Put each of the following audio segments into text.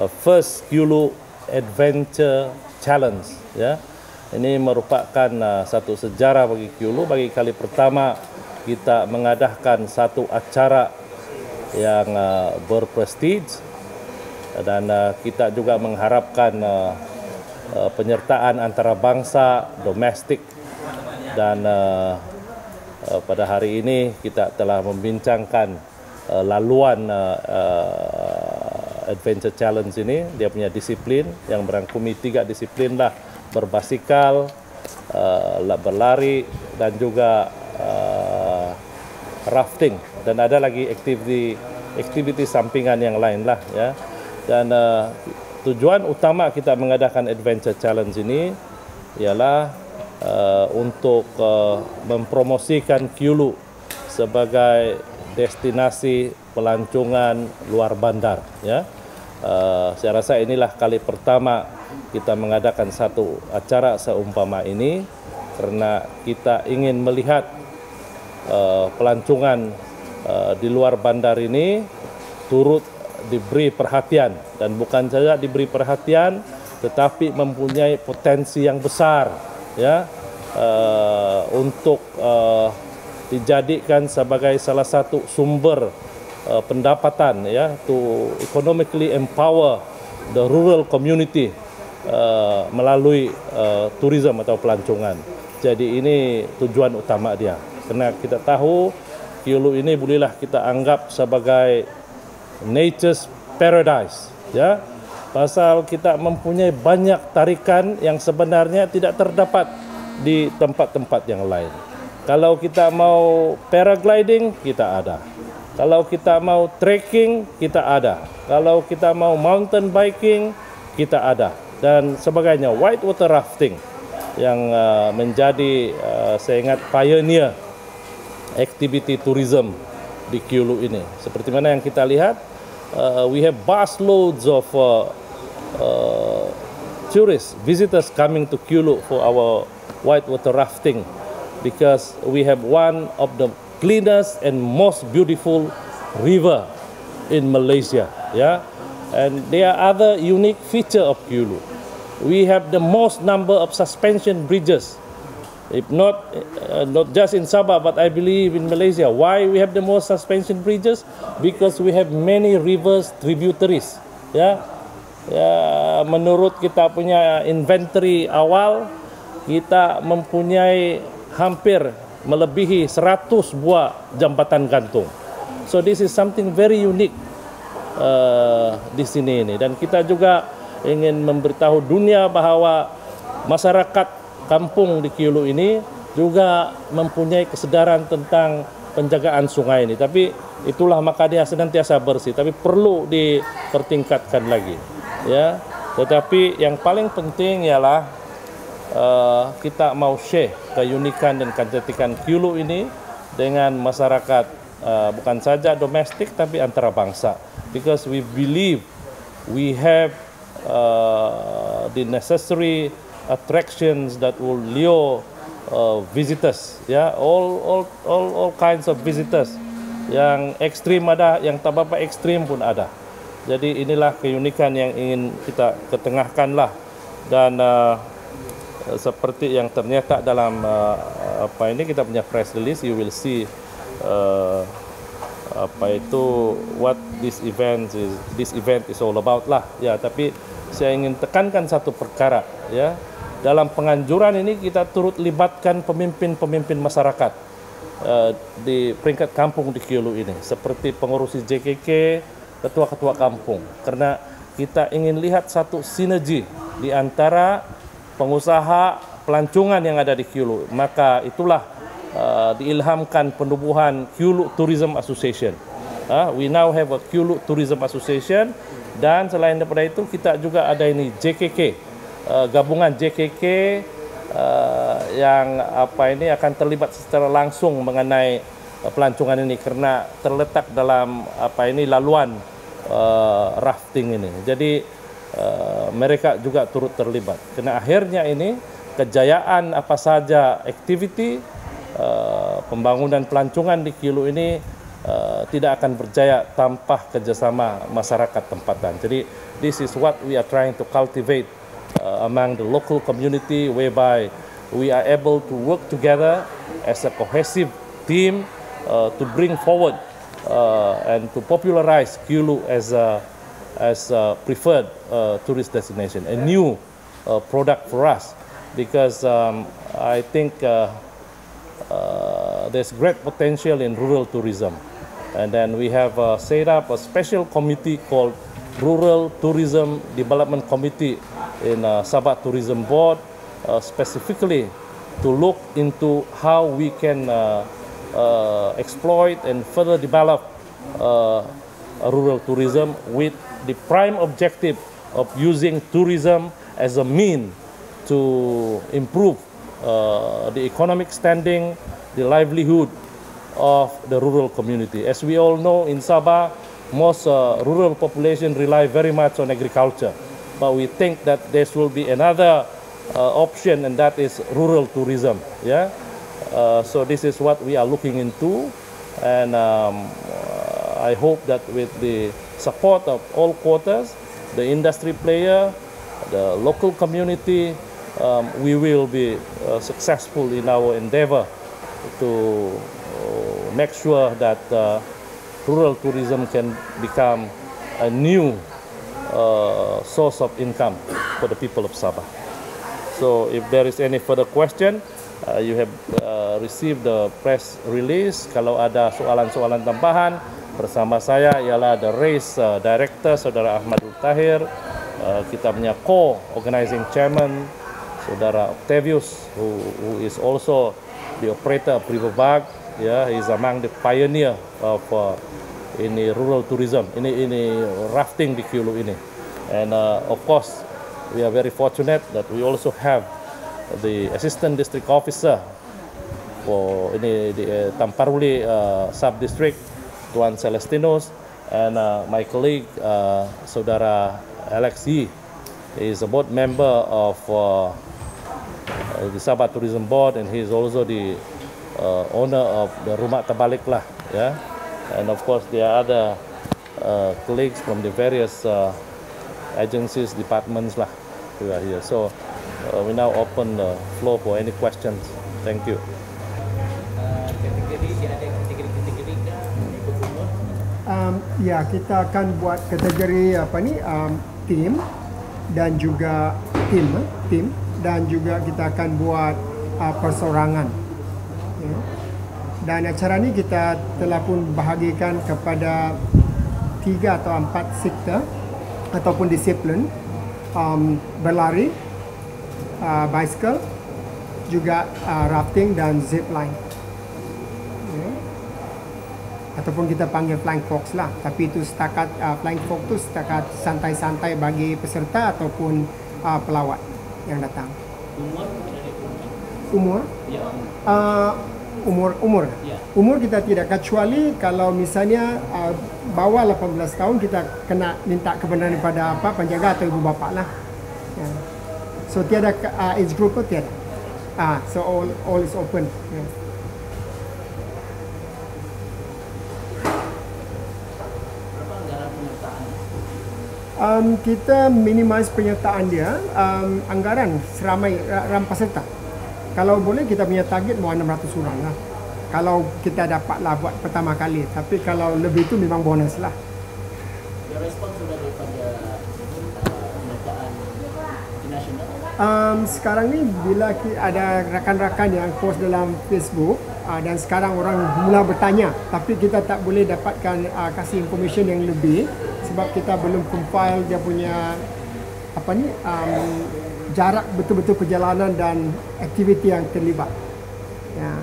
First Kyulu Adventure Challenge. Ya, ini merupakan satu sejarah bagi Kyulu. Bagi kali pertama kita mengadakan satu acara yang berprestige, dan kita juga mengharapkan penyertaan antara bangsa domestik, dan pada hari ini kita telah membincangkan laluan Adventure Challenge ini. Dia punya disiplin yang merangkumi 3 disiplin lah: berbasikal, berlari, dan juga rafting, dan ada lagi aktiviti sampingan yang lain lah ya. Dan tujuan utama kita mengadakan Adventure Challenge ini ialah untuk mempromosikan Kyulu sebagai destinasi pelancongan luar bandar ya. Saya rasa inilah kali pertama kita mengadakan satu acara seumpama ini, karena kita ingin melihat pelancongan di luar bandar ini turut diberi perhatian, dan bukan saja diberi perhatian tetapi mempunyai potensi yang besar ya, untuk dijadikan sebagai salah satu sumber pendapatan ya, to economically empower the rural community melalui tourism atau pelancongan. Jadi ini tujuan utama dia. Karena kita tahu Kyulu ini bolehlah kita anggap sebagai nature's paradise ya. Pasal kita mempunyai banyak tarikan yang sebenarnya tidak terdapat di tempat-tempat yang lain. Kalau kita mau paragliding, kita ada. Kalau kita mau trekking, kita ada. Kalau kita mau mountain biking, kita ada. Dan sebagainya. Whitewater rafting yang menjadi saya ingat pioneer activity tourism di Kyulu ini. Seperti mana yang kita lihat, we have vast loads of tourists, visitors coming to Kyulu for our whitewater rafting, because we have one of the cleanest and most beautiful river in Malaysia. Yeah, and there are other unique feature of Kyulu. We have the most number of suspension bridges. If not just in Sabah, but I believe in Malaysia. Why we have the most suspension bridges? Because we have many rivers tributaries. Ya, menurut kita punya inventory awal, kita mempunyai hampir melebihi 100 buah jambatan gantung. So this is something very unique di sini ini. Dan kita juga ingin memberitahu dunia bahawa masyarakat kampung di Kyulu ini juga mempunyai kesadaran tentang penjagaan sungai ini. Tapi itulah maka dia senantiasa bersih, tapi perlu dipertingkatkan lagi ya. Tetapi yang paling penting ialah kita mau share keunikan dan kecantikan Kyulu ini dengan masyarakat, bukan saja domestik tapi antara bangsa, because we believe we have the necessary attractions that will lure visitors, ya, all kinds of visitors. Yang ekstrim ada, yang tak apa ekstrim pun ada. Jadi inilah keunikan yang ingin kita ketengahkan lah. Dan seperti yang ternyata dalam apa ini kita punya press release, you will see apa itu what this event is all about lah. Ya, tapi saya ingin tekankan satu perkara ya. Dalam penganjuran ini kita turut libatkan pemimpin-pemimpin masyarakat di peringkat kampung di Kyulu ini, seperti pengurus JKK, ketua-ketua kampung, karena kita ingin lihat satu sinergi di antara pengusaha pelancongan yang ada di Kyulu. Maka itulah diilhamkan penubuhan Kyulu Tourism Association. We now have a Kyulu Tourism Association, dan selain daripada itu kita juga ada ini JKK, gabungan JKK yang apa ini akan terlibat secara langsung mengenai pelancongan ini, karena terletak dalam apa ini laluan rafting ini. Jadi mereka juga turut terlibat. Karena akhirnya ini kejayaan apa saja aktiviti pembangunan pelancongan di Kyulu ini tidak akan berjaya tanpa kerjasama masyarakat tempatan. Jadi this is what we are trying to cultivate among the local community, whereby we are able to work together as a cohesive team to bring forward and to popularize Keulu as a preferred tourist destination, a new product for us, because I think there's great potential in rural tourism. And then we have set up a special committee called Rural Tourism Development Committee in Sabah Tourism Board, specifically to look into how we can exploit and further develop rural tourism with the prime objective of using tourism as a mean to improve the economic standing, the livelihood of the rural community. As we all know, in Sabah, most rural population rely very much on agriculture, but we think that there will be another option, and that is rural tourism. Yeah, so this is what we are looking into, and I hope that with the support of all quarters, the industry player, the local community, we will be successful in our endeavor to make sure that rural tourism can become a new source of income for the people of Sabah. So if there is any further question, you have received the press release. Kalau ada soalan-soalan tambahan, bersama saya ialah the race director, Saudara Ahmadul Tahir, kita punya co-organizing chairman, Saudara Octavius, who is also the operator of Riverbag. Yeah, he's among the pioneer of ini rural tourism, ini rafting di Keulu ini. And of course, we are very fortunate that we also have the assistant district officer for ini di Tamparuli sub district, Tuan Celestinos, and my colleague Saudara Alex Yee is a board member of the Sabah Tourism Board, and he is also the owner of the Rumah Terbalik lah, yeah. And of course there are other colleagues from the various agencies, departments lah who are here. So we now open the floor for any questions. Thank you. Ya, kita akan buat kategori tim dan juga tim dan juga kita akan buat persorangan. Ya. Dan acara ini kita telah pun bahagikan kepada 3 atau 4 sektor ataupun disiplin, berlari, bicycle, juga rafting dan zip line. Ya. Ataupun kita panggil flying fox lah, tapi itu setakat flying fox itu setakat santai-santai bagi peserta ataupun pelawat yang datang. Umur? Ya. Umur. Ya. Umur kita tidak, kecuali kalau misalnya bawah 18 tahun kita kena minta kebenaran daripada penjaga atau ibu bapa lah. Ya. So tiada age group pun tiada. So all is open. Ya. Kita minimize penyertaan dia, anggaran seramai peserta. Kalau boleh kita punya target mau 600 orang lah. Kalau kita dapatlah buat pertama kali, tapi kalau lebih itu memang bonus lah. Respon sudah daripada penyertaan internasional. Sekarang ni bila ada rakan-rakan yang post dalam Facebook dan sekarang orang mula bertanya, tapi kita tak boleh dapatkan kasih information yang lebih sebab kita belum compile dia punya jarak betul-betul perjalanan dan aktiviti yang terlibat. Ya.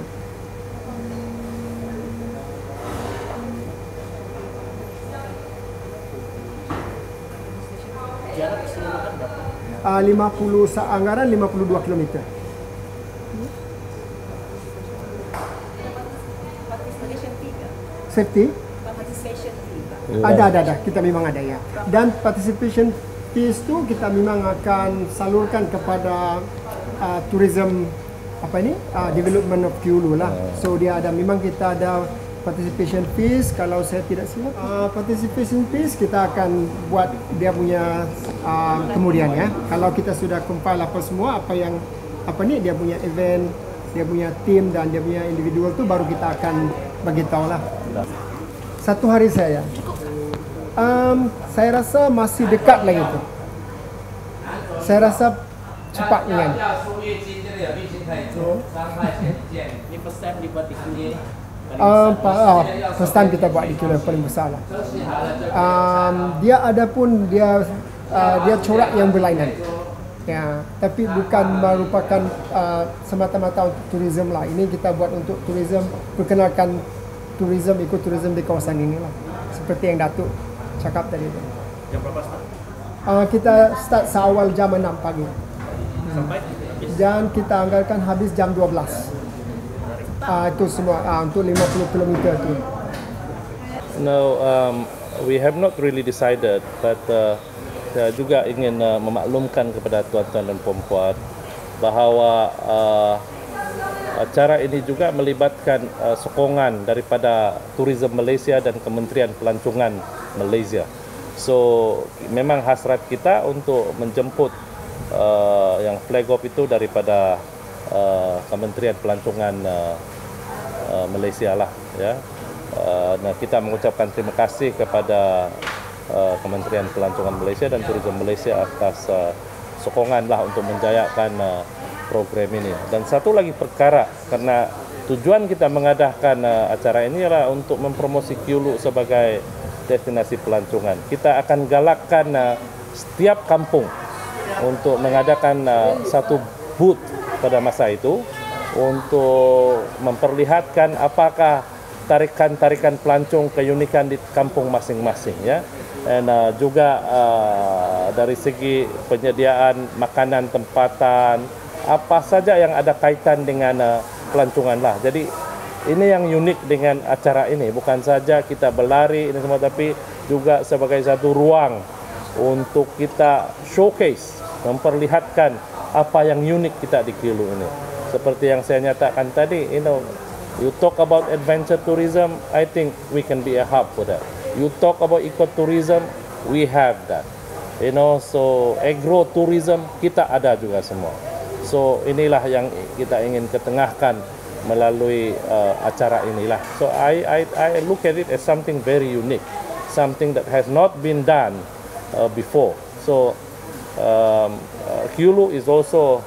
Jarak keseluruhan berapa? Anggaran 52 km. Participation fee ke? Safety? Participation fee ke? Ada. Kita memang ada ya. Dan participation fees tu kita memang akan salurkan kepada tourism development of Keulu lah. So dia ada, memang kita ada participation fees kalau saya tidak silap. Participation fees kita akan buat dia punya kemudian ya. Kalau kita sudah compile apa semua, dia punya event, dia punya tim dan dia punya individual tu baru kita akan bagi tahu lah. 1 hari saya. Saya rasa masih dekat lagi tu. Saya rasa cepat dengan. Ini first time dibuat di QA. First time kita buat di QA paling besar lah. Dia ada pun dia corak yang berlainan. Ya, tapi bukan merupakan semata-mata untuk tourism lah. Ini kita buat untuk tourism, perkenalkan tourism, ekoturism di kawasan ini lah. Seperti yang Datuk cakap tadi tu. Jam berapa start? Kita start seawal jam 6 pagi. Sampai? Dan kita anggarkan habis jam 12. Itu semua untuk 50 km tu. No, we have not really decided, but saya juga ingin memaklumkan kepada tuan-tuan dan puan-puan bahawa acara ini juga melibatkan sokongan daripada Tourism Malaysia dan Kementerian Pelancongan Malaysia. So memang hasrat kita untuk menjemput yang flag off itu daripada Kementerian Pelancongan Malaysia lah, ya. Nah, kita mengucapkan terima kasih kepada Kementerian Pelancongan Malaysia dan Tourism Malaysia atas sokongan lah untuk menjayakan program ini. Dan satu lagi perkara, karena tujuan kita mengadakan acara ini adalah untuk mempromosi Kiulu sebagai destinasi pelancongan. Kita akan galakkan setiap kampung untuk mengadakan satu booth pada masa itu untuk memperlihatkan apakah tarikan-tarikan pelancong keunikan di kampung masing-masing, ya. Dan juga dari segi penyediaan makanan tempatan, apa saja yang ada kaitan dengan pelancongan lah. Jadi ini yang unik dengan acara ini, bukan saja kita berlari ini semua, tapi juga sebagai satu ruang untuk kita showcase, memperlihatkan apa yang unik kita di Kiulu ini. Seperti yang saya nyatakan tadi, you talk about adventure tourism, I think we can be a hub for that. You talk about ecotourism, we have that. So agro-tourism kita ada juga semua. So inilah yang kita ingin ketengahkan melalui acara inilah. So I look at it as something very unique, something that has not been done before. So Kiulu is also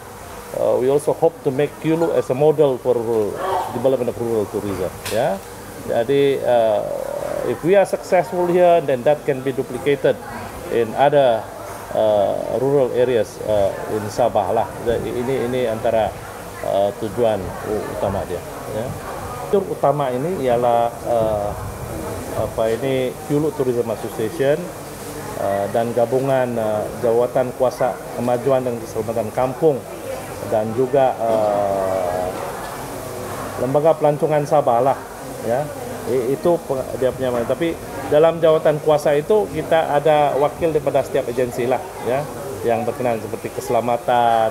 we also hope to make Kiulu as a model for rural development of rural tourism. Yeah, jadi if we are successful here, then that can be duplicated in other rural areas in Sabah lah. Ini antara tujuan utama dia. Ya. Tujuan utama ini ialah Kiulu Tourism Association dan gabungan Jawatan Kuasa Kemajuan dan Keselamatan Kampung dan juga Lembaga Pelancongan Sabah lah, ya. Itu dia punya, tapi dalam jawatan kuasa itu kita ada wakil daripada setiap agensi lah, ya, yang berkenaan seperti keselamatan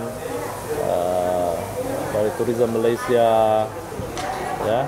dari Tourism Malaysia, ya,